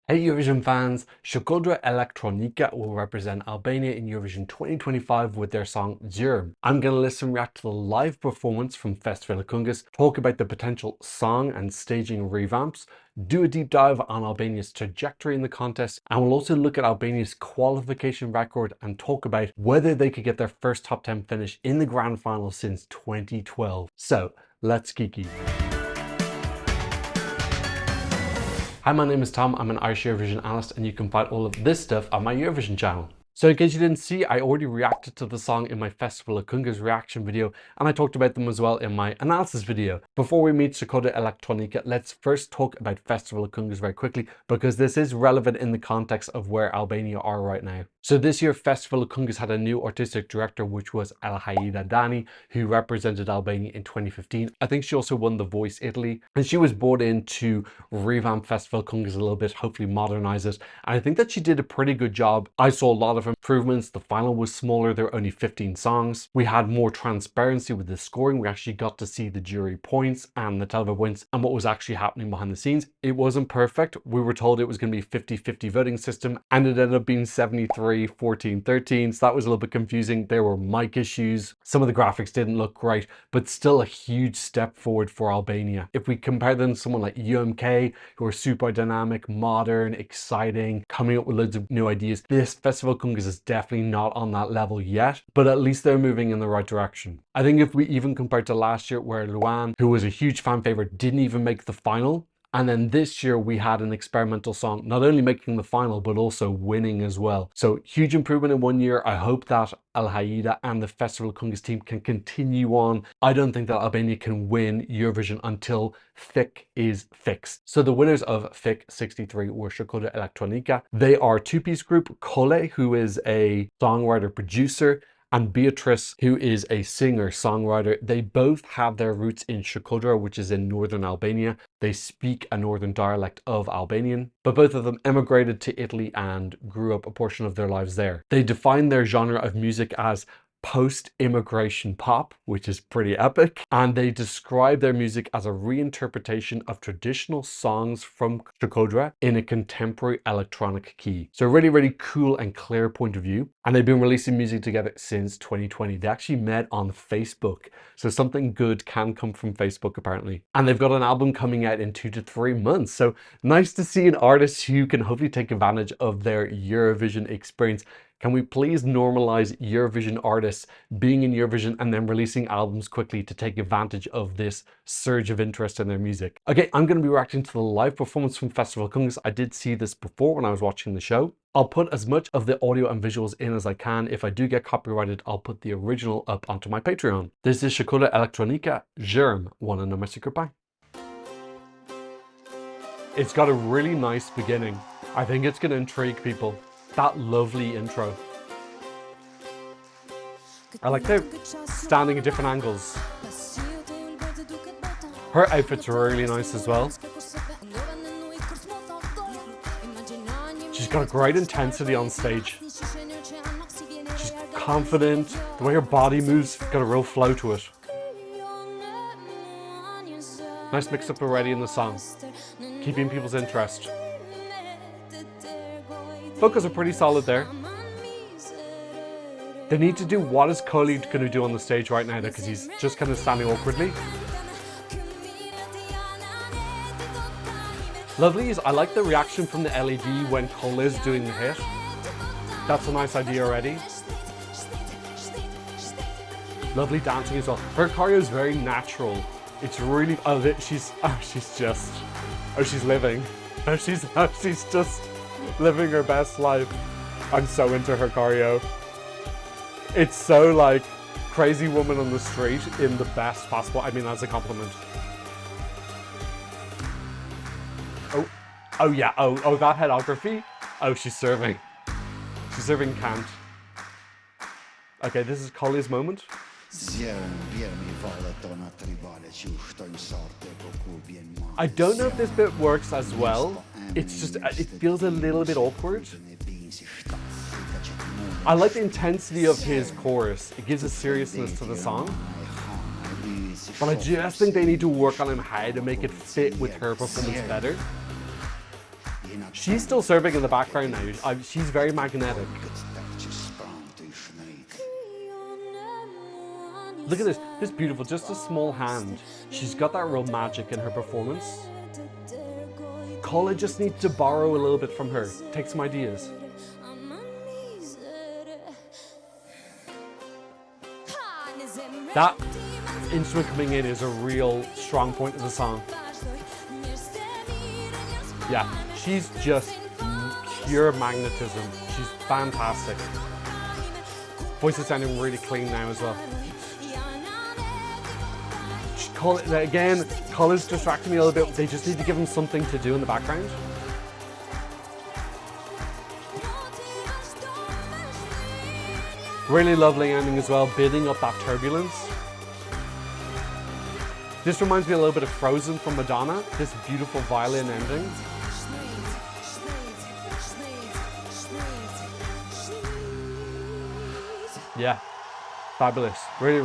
Hey Eurovision fans, Shkodra Elektronike will represent Albania in Eurovision 2025 with their song Zjerm. I'm going to listen and react to the live performance from Festival Elektronike, talk about the potential song and staging revamps, do a deep dive on Albania's trajectory in the contest, and we'll also look at Albania's qualification record and talk about whether they could get their first top 10 finish in the grand final since 2012. So, let's kiki. Hi, my name is Tom. I'm an Irish Eurovision analyst, and you can find all of this stuff on my Eurovision channel. So in case you didn't see, I already reacted to the song in my Festival Elektronike's reaction video, and I talked about them as well in my analysis video. Before we meet Shkodra Elektronike, let's first talk about Festival Elektronike very quickly, because this is relevant in the context of where Albania are right now. So this year, Festival Elektronike had a new artistic director, which was Alhaida Dani, who represented Albania in 2015. I think she also won The Voice Italy, and she was brought in to revamp Festival Elektronike a little bit, hopefully modernize it. And I think that she did a pretty good job. I saw a lot of improvements. The final was smaller. There were only 15 songs. We had more transparency with the scoring. We actually got to see the jury points and the televote points and what was actually happening behind the scenes. It wasn't perfect. We were told it was going to be a 50-50 voting system, and it ended up being 73-14-13. So that was a little bit confusing. There were mic issues. Some of the graphics didn't look great, but still a huge step forward for Albania. If we compare them to someone like UMK, who are super dynamic, modern, exciting, coming up with loads of new ideas, this Festival Elektronike is definitely not on that level yet, but at least they're moving in the right direction. I think if we even compare to last year, where Luan, who was a huge fan favorite, didn't even make the final, and then this year we had an experimental song not only making the final but also winning as well. So huge improvement in 1 year. I hope that Alhaida and the Festival Elektronike team can continue on. I don't think that Albania can win Eurovision until FIC is fixed. So the winners of FIC 63 were Shkodra Elektronike. They are a two-piece group, Kole, who is a songwriter producer, and Beatrice, who is a singer-songwriter. They both have their roots in Shkodra, which is in northern Albania. They speak a northern dialect of Albanian, but both of them emigrated to Italy and grew up a portion of their lives there. They define their genre of music as post-immigration pop, which is pretty epic, and they describe their music as a reinterpretation of traditional songs from Shkodra in a contemporary electronic key. So really, really cool and clear point of view. And they've been releasing music together since 2020. They actually met on Facebook, so something good can come from Facebook apparently. And they've got an album coming out in 2 to 3 months. So nice to see an artist who can hopefully take advantage of their Eurovision experience. Can we please normalize Eurovision artists being in Eurovision and then releasing albums quickly to take advantage of this surge of interest in their music? Okay, I'm going to be reacting to the live performance from Festival Elektronike. I did see this before when I was watching the show. I'll put as much of the audio and visuals in as I can. If I do get copyrighted, I'll put the original up onto my Patreon. This is Shkodra Elektronike, Zjerm, wanna know my secret bye. It's got a really nice beginning. I think it's going to intrigue people. That lovely intro. I like they're standing at different angles. Her outfit's really nice as well. She's got a great intensity on stage. She's confident. The way her body moves, got a real flow to it. Nice mix up already in the song, keeping people's interest. Vocals are pretty solid there. They need to do what is Kole going to do on the stage right now, because he's just kind of standing awkwardly. Lovely is I like the reaction from the LED when Kole is doing the hit. That's a nice idea already. Lovely dancing as well. Her choreo is very natural. It's really she's living. She's just living her best life. I'm so into her choreo. It's so like crazy woman on the street in the best possible. I mean, as a compliment. Oh yeah. Oh, that choreography. Oh, she's serving. She's serving Kant. Okay, this is Kole's moment. I don't know if this bit works as well. It's just, it feels a little bit awkward. I like the intensity of his chorus. It gives a seriousness to the song. But I just think they need to work on him how to make it fit with her performance better. She's still serving in the background now. She's very magnetic. Look at this. This is beautiful. Just a small hand. She's got that real magic in her performance. Kola just needs to borrow a little bit from her. Take some ideas. That instrument coming in is a real strong point of the song. Yeah, she's just pure magnetism. She's fantastic. Voice is sounding really clean now as well. Again, Cola's distracting me a little bit. They just need to give him something to do in the background. Really lovely ending as well, building up that turbulence. This reminds me a little bit of Frozen from Madonna, this beautiful violin ending. Yeah, fabulous. Really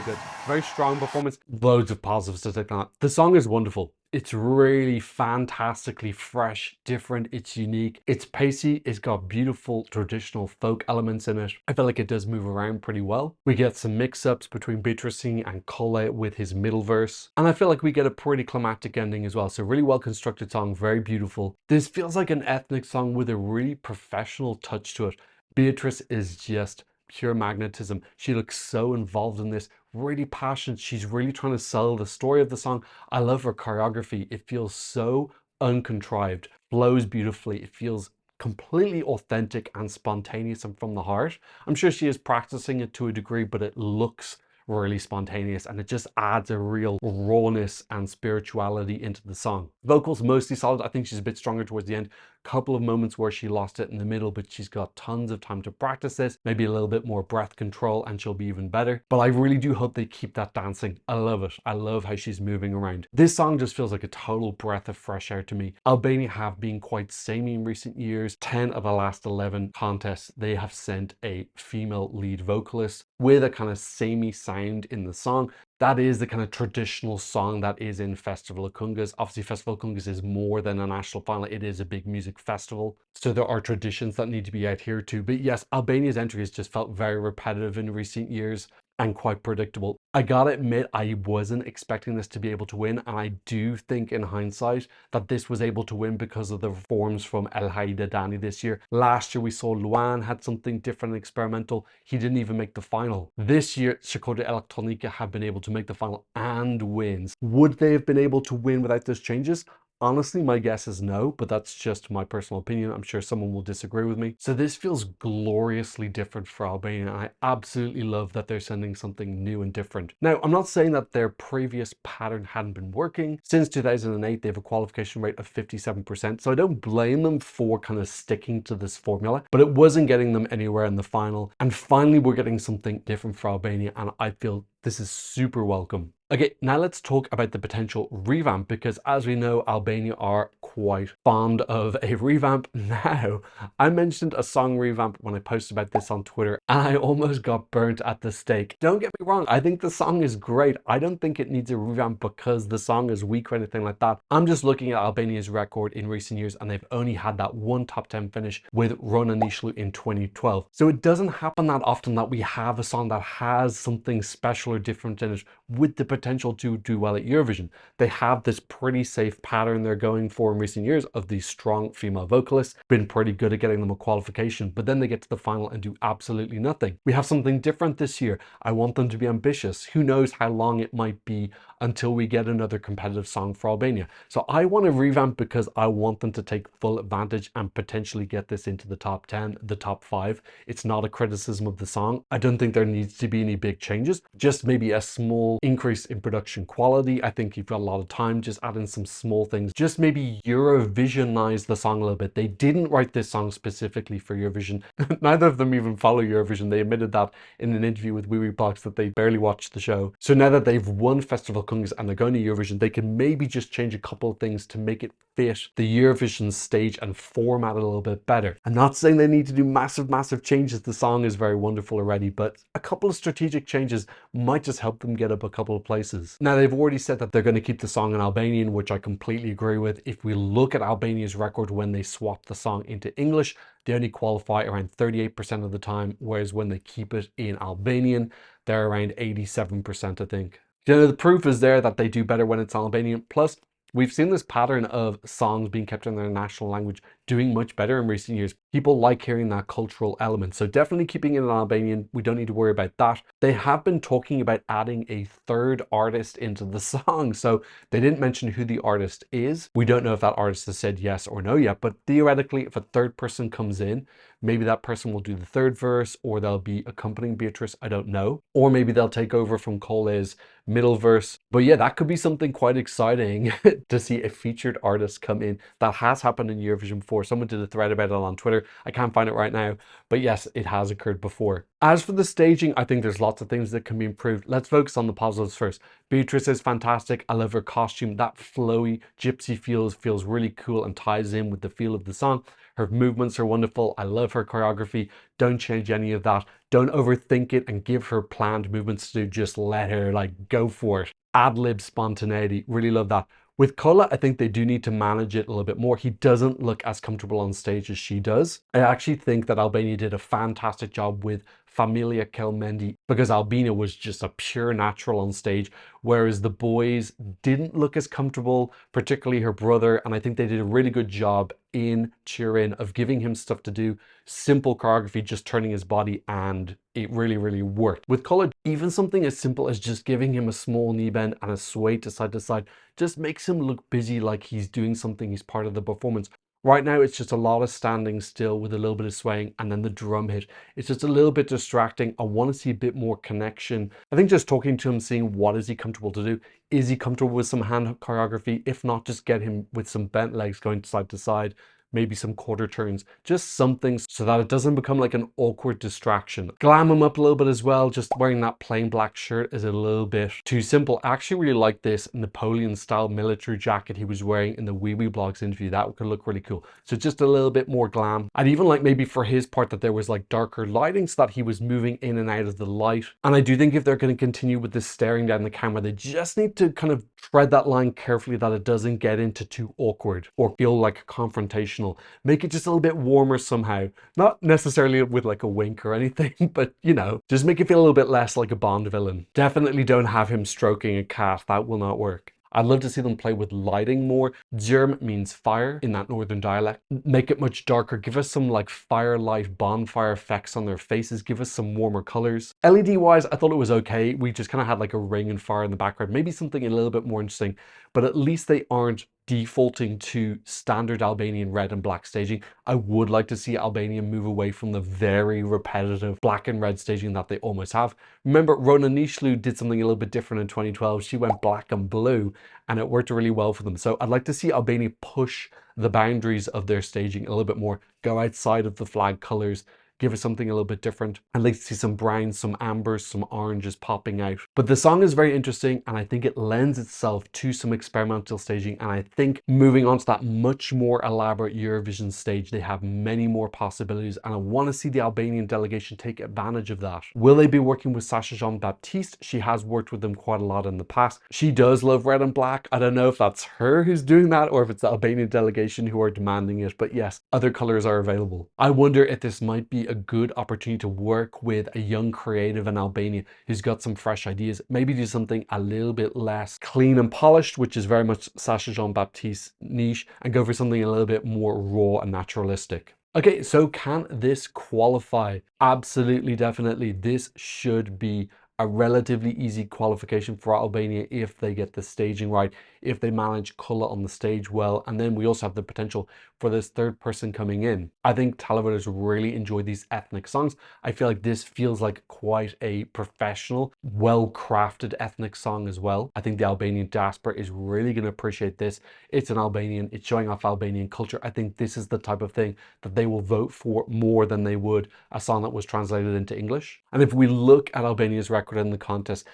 good. Very strong performance. Loads of positives to take on that. The song is wonderful. It's really fantastically fresh, different, it's unique, it's pacey, it's got beautiful traditional folk elements in it. I feel like it does move around pretty well. We get some mix-ups between Beatrice and Kola with his middle verse. And I feel like we get a pretty climactic ending as well. So really well constructed song, very beautiful. This feels like an ethnic song with a really professional touch to it. Beatrice is just pure magnetism. She looks so involved in this, really passionate. She's really trying to sell the story of the song. I love her choreography. It feels so uncontrived, flows beautifully. It feels completely authentic and spontaneous and from the heart. I'm sure she is practicing it to a degree, but it looks really spontaneous and it just adds a real rawness and spirituality into the song. Vocals mostly solid. I think she's a bit stronger towards the end. Couple of moments where she lost it in the middle, but she's got tons of time to practice this, maybe a little bit more breath control and she'll be even better. But I really do hope they keep that dancing. I love it. I love how she's moving around. This song just feels like a total breath of fresh air to me. Albania have been quite samey in recent years. 10 of the last 11 contests, they have sent a female lead vocalist with a kind of samey sound in the song. That is the kind of traditional song that is in Festival of Kungas. Obviously, Festival of Kungas is more than a national final. It is a big music festival. So there are traditions that need to be adhered to. But yes, Albania's entry has just felt very repetitive in recent years and quite predictable. I gotta admit, I wasn't expecting this to be able to win. And I do think in hindsight that this was able to win because of the reforms from El Haida Dani this year. Last year, we saw Luan had something different and experimental. He didn't even make the final. This year, Shkodra Elektronike have been able to make the final and wins. Would they have been able to win without those changes? Honestly, my guess is no, but that's just my personal opinion. I'm sure someone will disagree with me. So this feels gloriously different for Albania. And I absolutely love that they're sending something new and different. Now, I'm not saying that their previous pattern hadn't been working. Since 2008, they have a qualification rate of 57%. So I don't blame them for kind of sticking to this formula, but it wasn't getting them anywhere in the final. And finally, we're getting something different for Albania. And I feel this is super welcome. Okay, now let's talk about the potential revamp, because as we know, Albania are quite fond of a revamp. Now, I mentioned a song revamp when I posted about this on Twitter, and I almost got burnt at the stake. Don't get me wrong, I think the song is great. I don't think it needs a revamp because the song is weak or anything like that. I'm just looking at Albania's record in recent years, and they've only had that one top 10 finish with Rona Nishlu in 2012. So it doesn't happen that often that we have a song that has something special or different in it with the potential to do well at Eurovision. They have this pretty safe pattern they're going for in recent years of these strong female vocalists, been pretty good at getting them a qualification, but then they get to the final and do absolutely nothing. We have something different this year. I want them to be ambitious. Who knows how long it might be until we get another competitive song for Albania. So I want to revamp because I want them to take full advantage and potentially get this into the top 10, the top 5. It's not a criticism of the song. I don't think there needs to be any big changes, just maybe a small increase in production quality. I think you've got a lot of time, just add in some small things, just maybe Eurovisionize the song a little bit. They didn't write this song specifically for Eurovision. Neither of them even follow Eurovision. They admitted that in an interview with Wee Blocks that they barely watched the show. So now that they've won Festival Kungs and they're going to Eurovision, they can maybe just change a couple of things to make it fit the Eurovision stage and format it a little bit better. I'm not saying they need to do massive changes. The song is very wonderful already, but a couple of strategic changes might just help them get a up a couple of places. Now, they've already said that they're going to keep the song in Albanian, which I completely agree with. If we look at Albania's record when they swap the song into English, they only qualify around 38% of the time, whereas when they keep it in Albanian, they're around 87%, I think. You know, the proof is there that they do better when it's Albanian. Plus, we've seen this pattern of songs being kept in their national language doing much better in recent years. People like hearing that cultural element. So definitely keeping it in Albanian. We don't need to worry about that. They have been talking about adding a third artist into the song. So they didn't mention who the artist is. We don't know if that artist has said yes or no yet, but theoretically, if a third person comes in, maybe that person will do the third verse, or they'll be accompanying Beatrice, I don't know. Or maybe they'll take over from Cole's middle verse. But yeah, that could be something quite exciting to see a featured artist come in. That has happened in Eurovision before. Someone did a thread about it on Twitter. I can't find it right now, but yes, it has occurred before. As for the staging, I think there's lots of things that can be improved. Let's focus on the positives first. Beatrice is fantastic. I love her costume. That flowy gypsy feels really cool and ties in with the feel of the song. Her movements are wonderful. I love her choreography. Don't change any of that. Don't overthink it and give her planned movements to do. Just let her like go for it. Ad-lib spontaneity. Really love that. With Kola, I think they do need to manage it a little bit more. He doesn't look as comfortable on stage as she does. I actually think that Albania did a fantastic job with Familia Kelmendi because Albania was just a pure natural on stage, whereas the boys didn't look as comfortable, particularly her brother. And I think they did a really good job in Turin of giving him stuff to do, simple choreography, just turning his body, and it really, really worked. With Kola, even something as simple as just giving him a small knee bend and a sway to side just makes him look busy, like he's doing something, he's part of the performance. Right now, it's just a lot of standing still with a little bit of swaying and then the drum hit. It's just a little bit distracting. I want to see a bit more connection. I think just talking to him, seeing what is he comfortable to do. Is he comfortable with some hand choreography? If not, just get him with some bent legs going side to side, maybe some quarter turns, just something so that it doesn't become like an awkward distraction. Glam him up a little bit as well. Just wearing that plain black shirt is a little bit too simple. I actually really like this Napoleon style military jacket he was wearing in the Wee Wee Blogs interview. That could look really cool. So just a little bit more glam. I'd even like maybe for his part that there was like darker lighting so that he was moving in and out of the light. And I do think if they're going to continue with this staring down the camera, they just need to kind of tread that line carefully that it doesn't get into too awkward or feel like confrontational. Make it just a little bit warmer somehow. Not necessarily with like a wink or anything, but you know, just make it feel a little bit less like a Bond villain. Definitely don't have him stroking a cat. That will not work. I'd love to see them play with lighting more. Zjerm means fire in that northern dialect. Make it much darker. Give us some like firelight bonfire effects on their faces. Give us some warmer colors. LED wise, I thought it was okay. We just kind of had like a ring and fire in the background. Maybe something a little bit more interesting, but at least they aren't defaulting to standard Albanian red and black staging. I would like to see Albania move away from the very repetitive black and red staging that they almost have. Remember, Rona Nishlu did something a little bit different in 2012. She went black and blue and it worked really well for them. So I'd like to see Albania push the boundaries of their staging a little bit more, go outside of the flag colors, give us something a little bit different. I'd like to see some browns, some ambers, some oranges popping out. But the song is very interesting and I think it lends itself to some experimental staging. And I think moving on to that much more elaborate Eurovision stage, they have many more possibilities. And I want to see the Albanian delegation take advantage of that. Will they be working with Sasha Jean-Baptiste? She has worked with them quite a lot in the past. She does love red and black. I don't know if that's her who's doing that or if it's the Albanian delegation who are demanding it. But yes, other colors are available. I wonder if this might be a good opportunity to work with a young creative in Albania who's got some fresh ideas. Maybe do something a little bit less clean and polished, which is very much Sasha Jean-Baptiste's niche, and go for something a little bit more raw and naturalistic. Okay, so can this qualify? Absolutely, definitely. This should be a relatively easy qualification for Albania if they get the staging right, if they manage Kola on the stage well, and then we also have the potential for this third person coming in. I think televoters really enjoy these ethnic songs. I feel like this feels like quite a professional, well-crafted ethnic song as well. I think the Albanian diaspora is really going to appreciate this. It's an Albanian, it's showing off Albanian culture. I think this is the type of thing that they will vote for more than they would a song that was translated into English. And if we look at Albania's record in the contest,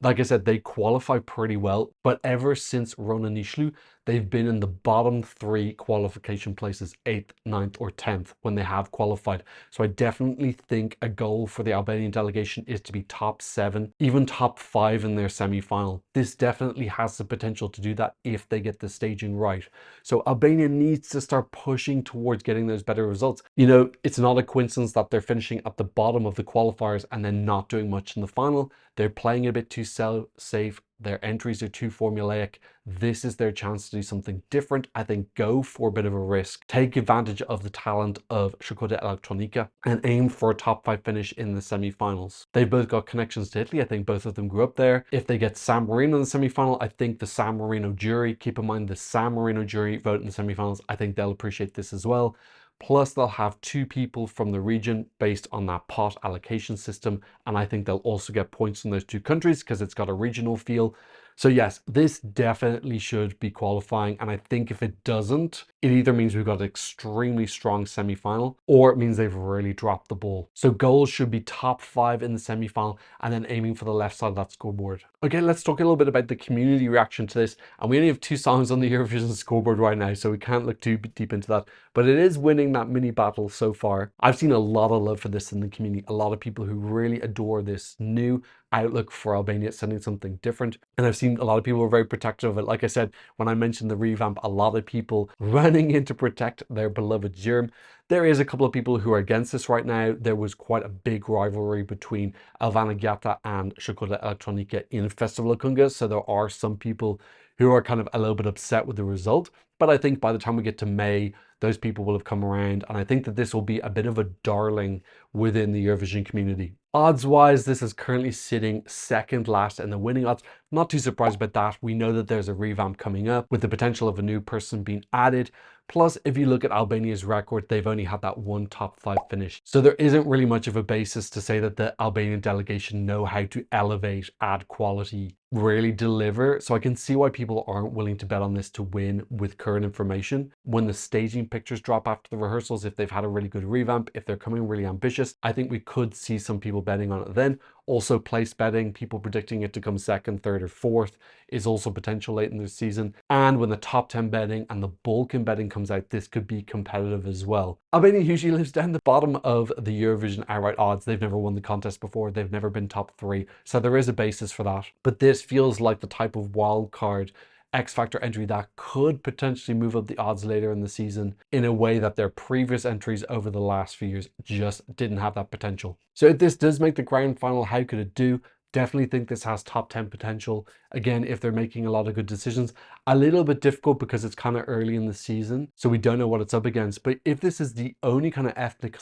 like I said, they qualify pretty well, but ever since Rona Nishlu, they've been in the bottom 3 qualification places, 8th, 9th, or 10th, when they have qualified. So I definitely think a goal for the Albanian delegation is to be top 7, even top 5 in their semi-final. This definitely has the potential to do that if they get the staging right. So Albania needs to start pushing towards getting those better results. You know, it's not a coincidence that they're finishing at the bottom of the qualifiers and then not doing much in the final. They're playing a bit too safe. Their entries are too formulaic. This is their chance to do something different. I think go for a bit of a risk. Take advantage of the talent of Shkodra Elektronike and aim for a top 5 finish in the semi-finals. They've both got connections to Italy. I think both of them grew up there. If they get San Marino in the semi-final, I think the San Marino jury, keep in mind the San Marino jury vote in the semi-finals, I think they'll appreciate this as well. Plus, they'll have 2 people from the region based on that pot allocation system. And I think they'll also get points from those 2 countries because it's got a regional feel. So yes, this definitely should be qualifying. And I think if it doesn't, it either means we've got an extremely strong semi-final or it means they've really dropped the ball. So goals should be top 5 in the semi-final and then aiming for the left side of that scoreboard. Okay, let's talk a little bit about the community reaction to this. And we only have 2 songs on the Eurovision scoreboard right now, so we can't look too deep into that. But it is winning that mini battle so far. I've seen a lot of love for this in the community. A lot of people who really adore this new outlook for Albania, sending something different. And I've seen a lot of people were very protective of it. Like I said, when I mentioned the revamp, a lot of people running in to protect their beloved Zjerm. There is a couple of people who are against this right now. There was quite a big rivalry between Albania and Shkodra Elektronike in Festival Akungës. So there are some people who are kind of a little bit upset with the result. But I think by the time we get to May, those people will have come around. And I think that this will be a bit of a darling within the Eurovision community. Odds-wise, this is currently sitting second last in the winning odds. Not too surprised about that. We know that there's a revamp coming up with the potential of a new person being added. Plus, if you look at Albania's record, they've only had that 1 top 5 finish. So there isn't really much of a basis to say that the Albanian delegation know how to elevate, add quality, really deliver. So I can see why people aren't willing to bet on this to win with current information. When the staging pictures drop after the rehearsals, if they've had a really good revamp, if they're coming really ambitious, I think we could see some people betting on it then. Also, place betting, people predicting it to come 2nd, 3rd, or 4th is also potential late in the season. And when the top 10 betting and the Balkan betting comes out, this could be competitive as well. Albania usually lives down the bottom of the Eurovision outright odds. They've never won the contest before. They've never been top 3. So there is a basis for that. But this feels like the type of wild card X Factor entry that could potentially move up the odds later in the season in a way that their previous entries over the last few years just didn't have that potential. So if this does make the grand final, how could it do? Definitely think this has top 10 potential. Again, if they're making a lot of good decisions, a little bit difficult because it's kind of early in the season, so we don't know what it's up against. But if this is the only kind of ethnic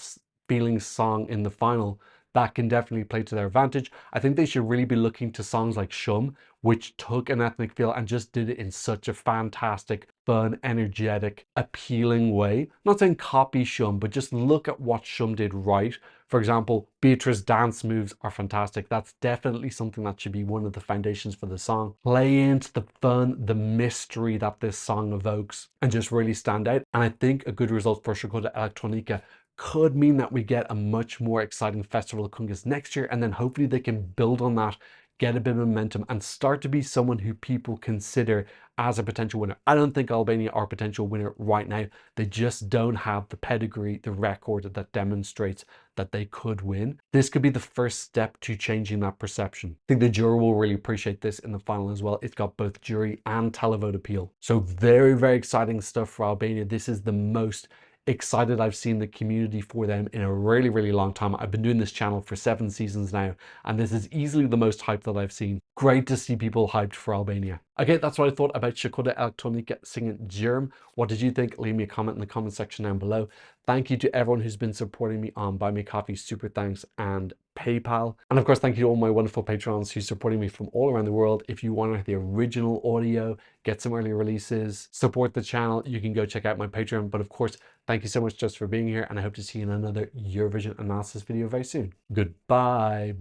feeling song in the final, that can definitely play to their advantage. I think they should really be looking to songs like Shum, which took an ethnic feel and just did it in such a fantastic, fun, energetic, appealing way. I'm not saying copy Shum, but just look at what Shum did right. For example, Beatrice's dance moves are fantastic. That's definitely something that should be one of the foundations for the song. Play into the fun, the mystery that this song evokes and just really stand out. And I think a good result for Shkodra Elektronike could mean that we get a much more exciting Festival Akungës next year, and then hopefully they can build on that, get a bit of momentum, and start to be someone who people consider as a potential winner. I don't think Albania are a potential winner right now. They just don't have the pedigree, the record that demonstrates that they could win. This could be the first step to changing that perception. I think the jury will really appreciate this in the final as well. It's got both jury and televote appeal. So very, very exciting stuff for Albania. This is the most excited I've seen the community for them in a really, really long time. I've been doing this channel for 7 seasons now, and this is easily the most hype that I've seen. Great to see people hyped for Albania. Okay, that's what I thought about Shkodra Elektronike singing Zjerm. What did you think? Leave me a comment in the comment section down below. Thank you to everyone who's been supporting me on Buy Me Coffee, Super Thanks, and PayPal. And of course, thank you to all my wonderful patrons who's supporting me from all around the world. If you want the original audio, get some early releases, support the channel, you can go check out my Patreon. But of course, thank you so much just for being here, and I hope to see you in another Eurovision analysis video very soon. Goodbye.